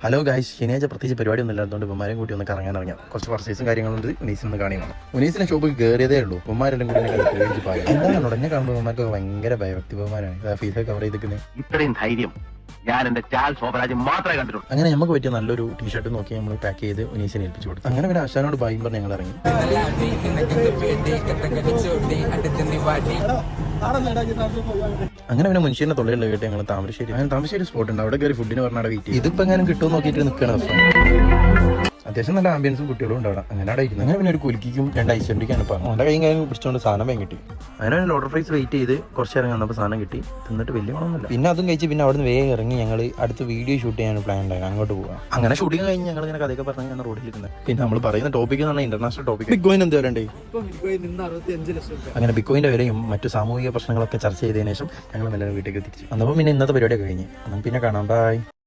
Hello guys, ശനിയാഴ്ച പ്രത്യേകിച്ച് പരിപാടിയൊന്നും ഇല്ലാത്തതുകൊണ്ട് ഉമ്മമാരെയും കൂട്ടി ഒന്ന് കറങ്ങാൻ ഇറങ്ങിയ കുറച്ച് പർച്ചേസും കാര്യങ്ങളുണ്ട്. ഉനീസിൽ നിന്ന് കാണിയാണ്. ഉനീസിന്റെ ഷോപ്പിൽ കയറിയതേ ഉള്ളൂ. ഉമ്മമാരെല്ലാം കൂടി പേടിച്ച് പോയി. എന്താണ് ഉടനെ കാണുമ്പോൾ ഉമ്മമാർക്ക് ഭയങ്കര ഭയഭക്തി ബഹുമാനാണ്. ഫീസ് കവർ ചെയ്തിരിക്കുന്നത്. ഇത്രയും ധൈര്യം ഞാൻ എന്റെ ചാൽ ശോഭരാജ് മാത്രമേ കണ്ടിട്ടുള്ളൂ. അങ്ങനെ നമുക്ക് പറ്റിയ നല്ലൊരു ടീഷർട്ട് നോക്കി നമ്മൾ പാക്ക് ചെയ്ത് ഉനീസിനെ ഏൽപ്പിച്ചു കൊടുത്തു. അങ്ങനെ പിന്നെ അശാനോട് ബായും പറഞ്ഞ് ഞങ്ങൾ ഇറങ്ങി. അങ്ങനെ പിന്നെ മുൻഷീന്റെ തൊള്ളയുള്ള കേട്ട് ഞങ്ങൾ താമരശ്ശേരി സ്പോട്ട് ഉണ്ട്. അവിടെ കയറി ഫുഡിന് പറഞ്ഞാൽ വെയിറ്റ് ചെയ്യും. ഇതിപ്പോ എങ്ങനെ കിട്ടുമോ നോക്കിയിട്ട് നിൽക്കണം. അത്യാവശ്യം നല്ല ആംബിയൻസും കുട്ടികളും ഉണ്ട് അവിടെ. അങ്ങനെ അവിടെ ഇരിക്കുന്നു. അങ്ങനെ പിന്നെ ഒരു കുലുക്കിക്കും 2 ഐശ്വര്യക്കാണ് പറഞ്ഞു. അവൻ്റെ കൈയും കാര്യം പിടിച്ചുകൊണ്ട് സാധനം വേഗം കിട്ടി. അങ്ങനെ ഓർഡർ പ്രൈസ് വെയിറ്റ് ചെയ്ത് കുറച്ച് നേരം വന്നപ്പോൾ സാധനം കിട്ടി. തിന്നിട്ട് വലിയ ഗുണമൊന്നുമില്ല. പിന്നെ അതും കഴിച്ച് പിന്നെ അവിടെ നിന്ന് വേഗം ഇറങ്ങി ഞങ്ങൾ അടുത്ത് വീഡിയോ ഷൂട്ട് ചെയ്യാൻ പ്ലാൻ ഉണ്ടായിരുന്നു. അങ്ങോട്ട് പോകാം. അങ്ങനെ ഷൂട്ടിങ് കഴിഞ്ഞ് ഞങ്ങൾ ഇങ്ങനെ കഥയൊക്കെ പറഞ്ഞ് ഞാൻ റോഡിലിരിക്കുന്നത്. പിന്നെ നമ്മൾ പറയുന്ന ടോപ്പിക് എന്ന് പറഞ്ഞാൽ ഇന്റർനാഷണൽ ടോപ്പിക്. ബിഗ് കോയിൻ എന്ത് വരണ്ടേ? അങ്ങനെ ബിഗ് കോയിന്റെ വിലയും മറ്റു സാമൂഹിക പ്രശ്നങ്ങളൊക്കെ ചർച്ച ചെയ്തതിനു ശേഷം ഞങ്ങൾ എല്ലാവരും വീട്ടിലേക്ക് തിരിച്ചു. അന്നപ്പോൾ പിന്നെ ഇന്നത്തെ പരിപാടിയൊക്കെ കഴിഞ്ഞ്. പിന്നെ കാണാം. ബൈ.